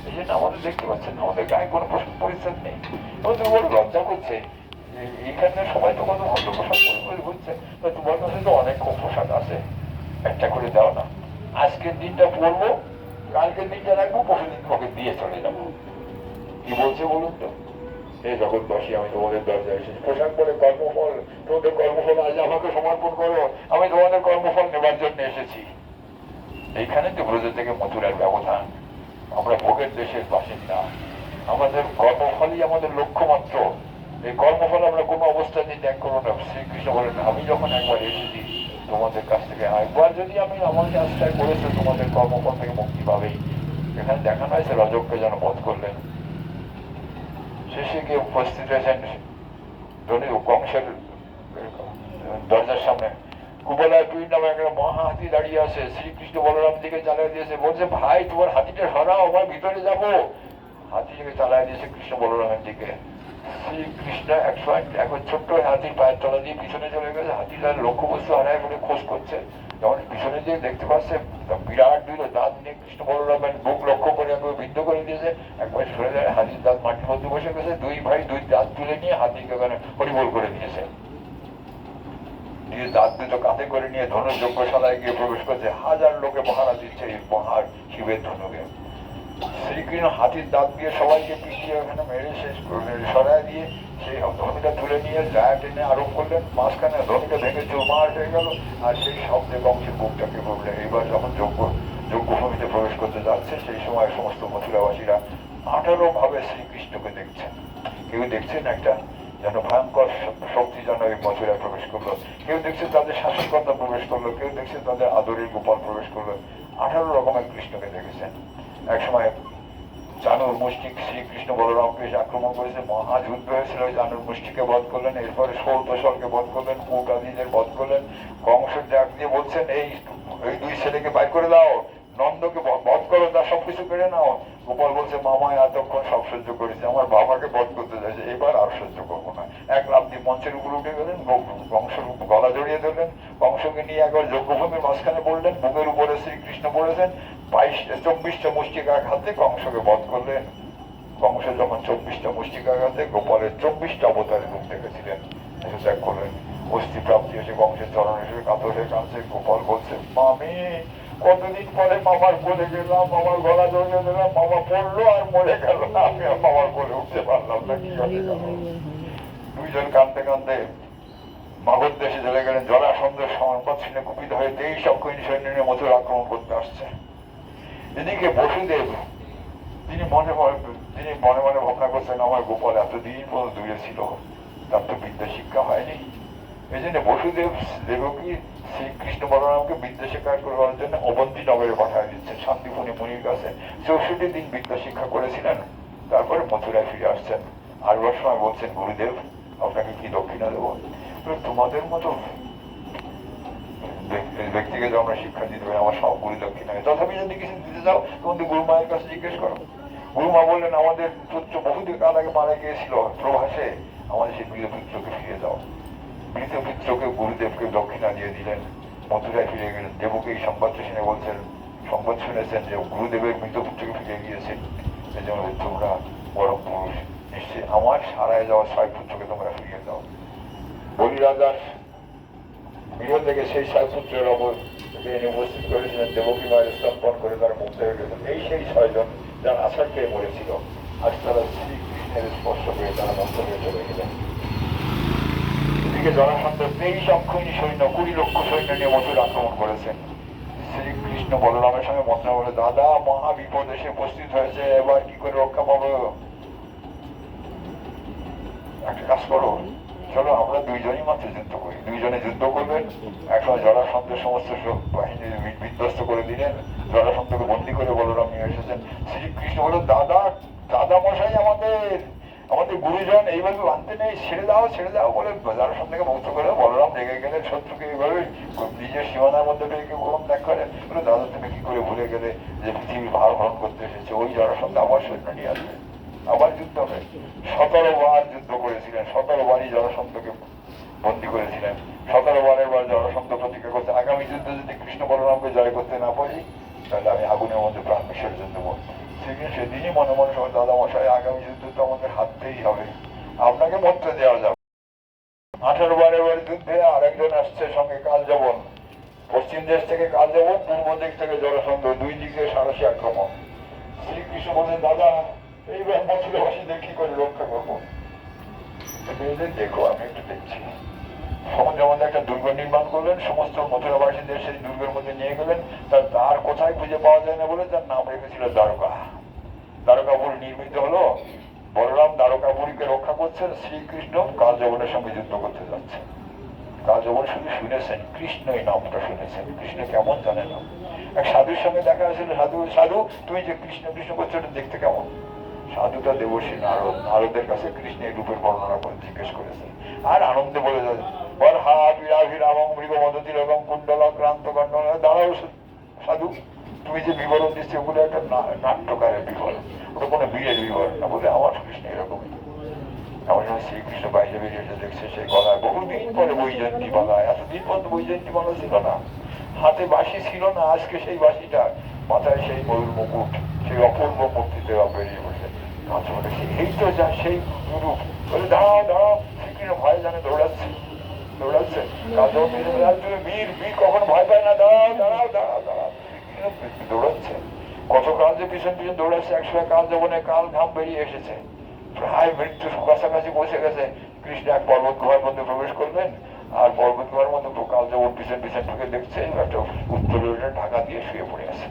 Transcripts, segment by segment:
এই জন্য আমাদের দেখতে পাচ্ছেন আমাদের গায়ে কোনো পরিচ্ছদ নেই। আমাদের বড় লজ্জা করছে। এইখানে সবাই তো কত ভদ্র পোশাক পরে ঘুরছে, তোমার কাছে তো অনেক পোশাক আছে, একটা করে দাও না। আজকের দিনটা পড়বো, কালকের দিনটা রাখবো, পরশু দিন তোমাকে দিয়ে চলে যাবো। কি বলছে বলুন তো? এই জগৎবাসী, আমি তোমাদের দরজায় এসেছি। পোশাক পরে কর্মফল, তোমাদের কর্মফল আজ আমাকে সমর্পণ করো, আমি তোমাদের কর্মফল নেবার জন্য এসেছি। এইখানে তো ব্রজ থেকে মথুরার ব্যবধান। আমরা ভোগের দেশের বাসিন্দা, আমাদের কর্মফলই আমাদের লক্ষ্যমাত্র। এই কর্মফল আমরা কোনো অবস্থাতেই ত্যাগ করবো না। শ্রীকৃষ্ণ বলেন, আমি যখন একবার এসেছি তোমাদের কাছ থেকে, একবার যদি আমি আমাকে আশ্রয় করেছো, তোমাদের কর্মফল থেকে মুক্তি পাবেই। এখানে দেখানো হয়েছে রজককে যেন বধ করলেন। শেষে গিয়ে উপস্থিত হয়েছেন কংসের দরজার সামনে। কুবলায় পীর নামে একটা মহা হাতি দাঁড়িয়ে আছে। শ্রীকৃষ্ণ বলরাম দিকে চালিয়ে দিয়েছে, বলছে ভাই তোমার হাতিটা সরাও, আমার ভিতরে যাবো। হাতিকে চালিয়ে দিয়েছে কৃষ্ণ বলরামের দিকে। শ্রীকৃষ্ণ এখন ছোট্ট হাতির পায়ের তলা দিয়ে পিছনে চলে গেছে। হাতি তার লক্ষ্যবস্তু হারায় বলে খোঁজ করছে। যখন পিছনে দিয়ে দেখতে পাচ্ছে বিরাট দুটো দাঁত নিয়ে কৃষ্ণ বলরামের বুক লক্ষ্য করে একবার বিদ্ধ করে দিয়েছে। একবার সরে যায়, হাতির দাঁত মাটির মধ্যে বসে গেছে। দুই ভাই দুই দাঁত তুলে নিয়ে হাতিকে ওখানে হরিবোল করে দিয়েছে। দিয়ে দাঁত দুটো কাঁধে করে নিয়ে ধনুর যজ্ঞশালায় গিয়ে প্রবেশ করছে। হাজার লোকে পাহারা দিচ্ছে এই মহা শিবের ধনুকে। শ্রীকৃষ্ণ হাতির দাঁত দিয়ে সবাইকে পিছিয়ে ওখানে মেরে শেষ করলেন, সরাই দিয়ে সেই ধনুটা তুলে নিয়ে জায়া টেনে আরোপ করলেন। মাঝখানে ধনুটা ভেঙে চুরমার হয়ে গেল। আর সেই শব্দে কংসের বুকটাকে বললেন। এইবার যখন যজ্ঞভূমিতে প্রবেশ করতে যাচ্ছে, সেই সময় সমস্ত মথুরাবাসীরা 18 ভাবে শ্রীকৃষ্ণকে দেখছেন। কেউ দেখছেন একটা যেন ভয়ঙ্কর শক্তি যেন এই মথুরায় প্রবেশ করলো, কেউ দেখছে তাদের শাসনকর্তা প্রবেশ করলো, কেউ দেখছে তাদের আদরের গোপাল প্রবেশ করলো। 18 রকমের কৃষ্ণকে দেখেছেন। এক সময় জানুর মুষ্টিক শ্রীকৃষ্ণ বলরামকে এসে আক্রমণ করেছে, মহাযুদ্ধ হয়েছিল। জানুর মুষ্টিকে বধ করলেন, এরপরে সৌতসলকে বধ করলেন, কৌটাদিদের বধ করলেন। কংসের ডাক দিয়ে বলছেন, এই দুই ছেলেকে বাইর করে দাও, নন্দকে বধ করো, তার সবকিছু কেড়ে নাও। গোপাল বলছে, মামায় এতক্ষণ সব সহ্য করেছে, আমার বাবাকে বধ করতে চাইছে, এবার আর সহ্য করবো না। এক লাফ দিয়ে মঞ্চের উপরে উঠে গেলেন, কংসের গলা জড়িয়ে ধরলেন, কংসকে নিয়ে একবার যজ্ঞভূমির মাঝখানে পড়লেন, বুকের উপরে শ্রীকৃষ্ণ পড়েছেন। 24টা মুষ্টিকাঘাতে কংসকে বধ করলেন। কংস যখন 24টা মুষ্টিকাঘাতে গোপালের 24টা অবতারে রূপ দেখেছিলেন, ত্যাগ করলেন। অস্থি প্রাপ্তি এসে কংসের চরণ এসে কাতর হয়ে কাঁদছে। গোপাল বলছে, মামি কতদিন পরে মামার কোলে গেলাম, মামার গলা জড়িয়ে দিলাম, মামা পড়লো আর মরে গেল, আমি আর মামার কোলে উঠতে পারলাম না। কি হবে? দুইজন কাঁদতে কাঁদতে মাগধ দেশে চলে গেলেন। জরাসন্ধের সম্পদ ছিনে কুপিত হয়ে 23 অক্ষয়ণী সৈন্য নিয়ে মথুরা আক্রমণ করতে আসছে। এদিকে বসুদেব তিনি মনে মনে ভাবনা করছেন, আমার গোপাল এতদিন পর্যন্ত দূরে ছিল, তার তো বিদ্যা শিক্ষা হয়নি। এই জন্য বসুদেব দেবকী শ্রীকৃষ্ণ বলরামকে বিদ্যা শিক্ষা করার জন্য অবন্তী নগরে পাঠিয়ে দিচ্ছেন, শান্তিপুনি মুনির কাছে। 64 দিন বিদ্যা শিক্ষা করেছিলেন, তারপরে মথুরায় ফিরে আসছেন। আসবার সময় বলছেন, গুরুদেব আপনাকে কি দক্ষিণা দেবো? তোমাদের মতো ব্যক্তিকে আমরা শিক্ষা দিতে পারি, আমার সব গুরু দক্ষিণা। তথাপি যদি কিছু দিতে চাও, তোমাদের গুরু মায়ের কাছে জিজ্ঞেস করো। গুরুমা বললেন, আমাদের পুত্র বহুদিন কাল আগে মারা গিয়েছিল, প্রভাসে, আমাদের সেই মৃত পুত্রকে ফিরে দাও। মৃত পুত্রকে গুরুদেবকে দক্ষিণা দিয়ে দিলেন, মথুরায় ফিরে গেলেন। দেবকে এই সংবাদটা শুনে বলছেন, সংবাদ শুনেছেন যে গুরুদেবের মৃত পুত্রকে ফিরে গিয়েছে, এই জন্য তোমরা বড় পুরুষ, নিশ্চয়ই আমার সারায় যাওয়া 6 পুত্রকে তোমরা ফিরিয়ে দাও। বলি রাজার গৃহ থেকে সেই 6 পুত্রের এনে উপস্থিত করেছিলেন। দেবকী মায়ের স্তম্পন করে তারা মুক্ত হয়ে গেছেন। এই সেই 6 জন যারা আছাড় খেয়ে মরেছিল, আজ তারা শ্রীকৃষ্ণের স্পর্শ পেয়ে তারা মুক্ত হয়ে চলে গেলেন। এদিকে জরাসন্ধ 23 অক্ষয়ণী সৈন্য, 20 লক্ষ সৈন্য নিয়ে মথুরা আক্রমণ করেছেন। শ্রীকৃষ্ণ বলরামের সঙ্গে মন্ত্রণা বলে, দাদা মহা বিপদ এসে উপস্থিত হয়েছে, এবার কি করে রক্ষা পাবো? একটা কাজ করো, চলো আমরা দুইজনই মাত্র যুদ্ধ করি। দুইজনে যুদ্ধ করবেন। একসময় জরাসন্ধের সমস্ত বাহিনী বিধ্বস্ত করে দিলেন। জরাসন্ধকে বন্দী করে বলরাম নিয়ে এসেছেন। শ্রীকৃষ্ণ বলল, দাদা দাদা মশাই, আমাদের গুরুজন এইভাবে বাঁধতে নেই, ছেড়ে দাও বলে জরাসন্ধকে মুক্ত করে। বলরাম রেগে গেলে শত্রুকে এইভাবে নিজের সীমানার মধ্যে রেখে গরম ত্যাগ করেন। বলে, দাদা তুমি কি করে ভুলে গেলে যে পৃথিবী ভার হরণ করতে এসেছে? ওই জরাসন্ধ আবার সৈন্য নিয়ে আসবে, আবার যুদ্ধ হবে। 17 বার যুদ্ধ করেছিলেন, 17 বারই জরাসন্ধকে বন্দী করেছিলেন। 17 বারের বার জরাসন্ধ প্রতিজ্ঞা করছে, আগামী যুদ্ধে যদি কৃষ্ণ বলরামকে জয় করতে না পারি, তাহলে আমি আগুনের মধ্যে প্রাণ বিসর্জন দেবো। শ্রীকৃষ্ণ সেদিনই মনে মনে সব দাদা মশাই আগামী যুদ্ধ তো আমাদের হারতেই হবে, আপনাকে মরতে দেওয়া যাবে। 18 বারের যুদ্ধে আরেকজন আসছে সঙ্গে কালযবন, পশ্চিম দেশ থেকে কালযবন, পূর্ব দিক থেকে জরাসন্ধ, দুই দিকে সারসী আক্রমণ। শ্রীকৃষ্ণ বলেন দাদা এইবার মথুরাবাসীদের কি করে রক্ষা করবো? মেয়েদের দেখো, আমি একটু দেখছি। সমুদ্রের মধ্যে একটা দুর্গ নির্মাণ করলেন, সমস্ত মথুরাবাসীদের সেই দুর্গের মধ্যে নিয়ে গেলেন। তার দ্বার কোথায় খুঁজে পাওয়া যায় না বলে তার নাম রেখেছিল দ্বারকা। দ্বারকাপুর নির্মিত হলো, বলরাম দ্বারকাপুরীকে রক্ষা করছেন, শ্রীকৃষ্ণ কালযবনের সঙ্গে যুদ্ধ করতে যাচ্ছেন। কালযবন শুধু শুনেছেন, কৃষ্ণ এই নামটা শুনেছেন, কৃষ্ণ কেমন জানে না। এক সাধুর সঙ্গে দেখা হয়েছিল, সাধু সাধু তুমি যে কৃষ্ণ কৃষ্ণ করছো এটা দেখতে কেমন? সাধুটা দেবর্ষী নারদ, নারদের কাছে কৃষ্ণের রূপের বর্ণনা করে জিজ্ঞেস করেছেন, আর আনন্দে বলে যাচ্ছে বল হা বিরাভিরামং মৃগ মদতিরকম কুণ্ডল ক্রান্ত কণ্ড। দাঁড়াও সাধু, তুমি যে বিবরণ দিচ্ছ ওগুলো একটা নাট্যকারের বিবরণ, ওটা কোনো বীরের বিবরণ না। বলে আমার কৃষ্ণ এরকমই। আমার যখন শ্রীকৃষ্ণ বাইরে বেরিয়েছে দেখছে সেই গলায় বহুদিন পরে বৈজয়ন্তী মালা, এতদিন পর্যন্ত বৈজয়ন্তী মালা ছিল না, হাতে বাঁশি ছিল না, আজকে সেই বাঁশিটা, মাথায় সেই ময়ূর মুকুট, সেই অপূর্ব মূর্তিতে বেরিয়ে বসে কাঁচা বলে এই তো যা সেই রূপ। বলে দাঁড়াও দাঁড়াও, শ্রীকৃষ্ণ ভয় জানে, দৌড়াচ্ছে দৌড়াচ্ছে। কাজল তুমি বীর, বীর কখনো ভয় পায় না, দাঁড়াও দাঁড়াও দাঁড়াও দাঁড়াও, দৌড়াচ্ছে। কত কাল যে পিছন পিছন দৌড়াচ্ছে, একসময় কাল যবনে কাল ঘাম বেরিয়ে এসেছে, প্রায় মৃত্যু কাছাকাছি বসে গেছে। কৃষ্ণ এক পর্বত গুহার মধ্যে প্রবেশ করলেন, আর পর্বত গুহার মধ্যে কাল যবন পিছন পিছন ঢুকে দেখছে একটা উত্তরের ঢাকা দিয়ে শুয়ে পড়ে আছে।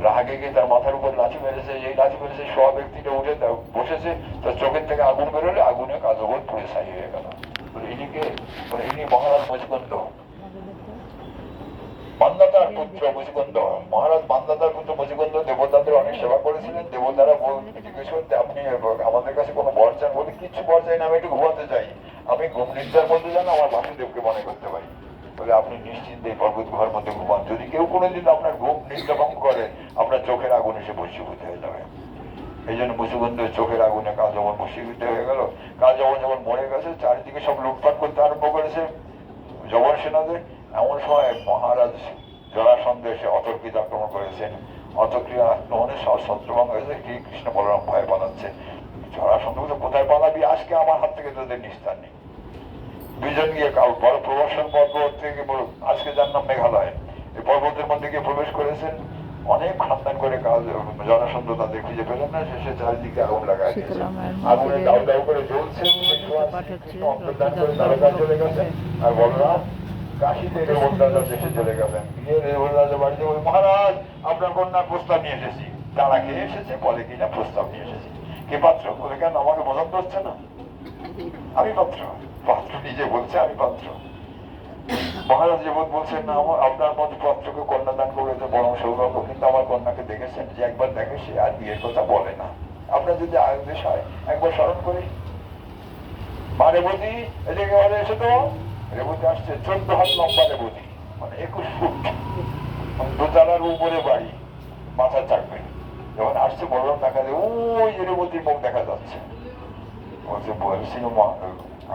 রাগে গিয়ে তার মাথার উপর লাঠি মেরেছে, এই লাঠি মেরেছে সব ব্যক্তিটা উঠে বসেছে, তার চোখের থেকে আগুন বেরোলে আগুনে কাল যবন পুড়ে ছাই হয়ে গেল। ইনিকে ইনি মহারাজ মুচকুন্দ, মান্দাতার পুত্র মুচকুন্দ। মহারাজ মান্দাতার পুত্র মুচকুন্দ দেবতাদের অনেক সেবা করেছিলেন। দেবতারা জিজ্ঞেস করতে আপনি আমাদের কাছে কোনো বর চান? বলে কিচ্ছু বর চাই না, আমি একটু ঘুমাতে চাই, আমি ঘুম নিদ্রার মধ্যে যেন আমার বাসুদেবকে মনে করতে পারি। বলে আপনি নিশ্চিন্তে এই পর্বত গুহার মধ্যে ঘুমান, যদি কেউ কোনোদিন আপনার ঘুম নিদ্রা ভঙ্গ করে আপনার চোখের আগুন এসে ভস্মীভূত হয়ে যাবে। এই জন্য মুচকুন্দের চোখের আগুনে কাল যবন ভস্মীভূত হয়ে গেল। কাল যবন যখন মরে গেছে, চারিদিকে সব লুটপাট করতে আরম্ভ করেছে যবন সেনাদের। এমন সময় মহারাজ জরাসন্ধে এসে অতর্কিত আক্রমণ করেছেন। অতর্কিত আক্রমণে সব শত্রুভঙ্গ হয়েছে, কৃষ্ণ বলরাম ভয় পালাচ্ছে। জরাসন্ধ বলছে কোথায় পালাবি, আজকে আমার হাত থেকে তোদের নিস্তার নেই। দুইজন গিয়ে বড় প্রদর্শন পর্বত থেকে, আজকে যার নাম মেঘালয়, এই পর্বতের মধ্যে গিয়ে প্রবেশ করেছেন। অনেক খানদান করে কাল জরাসন্ধ তাদের খুঁজে পেলেন না, শেষে চারিদিকে আগুন লাগাই দিয়েছে, আগুনে দাউ দাউ করে জ্বলছে। অন্তর্ধান করে দ্বারকা চলে গেছেন, আর বলরাম কাশিতে রেবন রাজার দেশে চলে গেলেন। গিয়ে রেবন রাজা বাড়িতে বলে মহারাজ আপনার কন্যার প্রস্তাব নিয়ে এসেছি। তারা খেয়ে এসেছে, বলে কিনা প্রস্তাব নিয়ে এসেছি। কে পাত্র? বলে কেন আমাকে পছন্দ হচ্ছে না? আমি পাত্র। পাত্র নিজে বলছে আমি পাত্র। মহারাজ যেমন বলছেন না আপনার মতো পাত্রকে কন্যা দান করেছে বরং সৌভাগ্য, কিন্তু আমার কন্যাকে দেখেছেন, যে একবার দেখে সে আর বিয়ের কথা বলে না। আপনার যদি আদেশ হয় একবার স্মরণ করি। মা রেবতী এদিকে এসে তো। রেবতী আসছে, 14 হাত লম্বা রেবতী, মানে 21 ফুট, দোতলার উপরে বাড়ি, মাথা চাকবে। যখন আসছে বলরাম দেখা যায় ওই রেবতীর মুখ দেখা যাচ্ছে। বলছে বলছি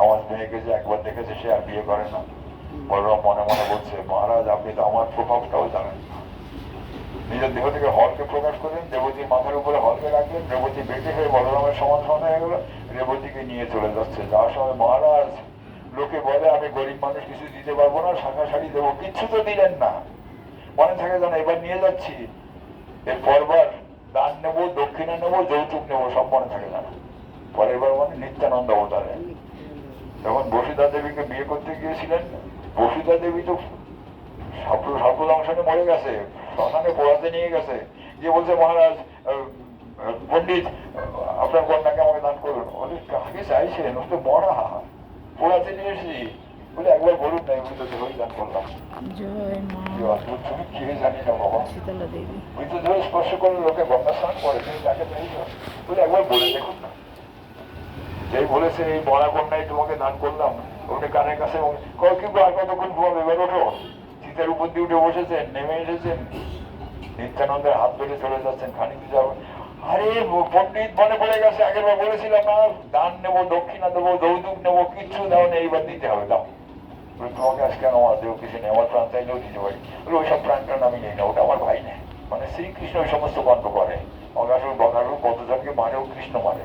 আমার মেয়েকে যে একবার দেখেছে সে আর বিয়ে করে না। বলরাম মনে মনে বলছে মহারাজ আপনি তো আমার প্রভাবটাও জানেন। নিজের দেহ থেকে হলকে প্রকাশ করলেন, রেবতীর মাথার উপরে হলকে রাখলেন। রেবতী বেঁচে হয়ে বলরামের সমান সমান হয়ে গেল, রেবতীকে নিয়ে চলে যাচ্ছে। যাওয়ার সময় মহারাজ লোকে বলে আমি গরিব মানুষ, কিছু দিতে পারবো না, শাখা শাড়ি দেবো, কিচ্ছু তো দিলেন না। মনে থাকে যেন এবার নিয়ে যাচ্ছি, এর পরবার দান নেবো, দক্ষিণা নেবো, যৌতুক নেবো, সব মনে থাকে যেন। পরের বার মানে নিত্যানন্দ অবতারে যখন বসুধা দেবীকে বিয়ে করতে গিয়েছিলেন, বসুধা দেবী তো সফল অংশনে মরে গেছে, শ্মশানে পোড়াতে নিয়ে গেছে। গিয়ে বলছে মহারাজ পণ্ডিত আপনার কন্যাকে আমাকে দান করুন। বলে কাকে চাইছেন? ও তো মরা, পোড়াতে নিয়ে এসেছি। বলে একবার বলুন না, এগুলো তো দেবই দান করলাম। তুমি কি জানি না বাবা, ওই তো ধরে স্পর্শ করলে লোকে গঙ্গা স্নান করে, তুমি তাকে পেয়েছ। বলে একবার বলে দেখুন না। যেই বলেছে এই মরা কন্যাই তোমাকে দান করলাম, ওখানে কানের কাছে কিন্তু আর কতক্ষণ ঘুমাবে, এবার ওঠো। চিতার উপর দিয়ে উঠে বসেছেন, নেমে এসেছেন, নিত্যানন্দের হাত ধরে চলে যাচ্ছেন, খানিক যাবো। আরে পণ্ডিত মনে পড়ে গেছে, আগের বার বলেছিলাম না দান নেবো, দক্ষিণা দেবো, যৌতুক নেবো, কিচ্ছু দাও না, এইবার দিতে হবে, দাও। তোমাকে আজকে আমার দেহ কিছু নেই, আমার প্রাণ চাইলেও দিতে পারি। ওইসব প্রাণ টান আমি নেই না, ওটা আমার ভাই নেই। মানে শ্রীকৃষ্ণ ওই সমস্ত গল্প করে। অগাসুর বগাসুর কতজনকে মারেও কৃষ্ণ মারে।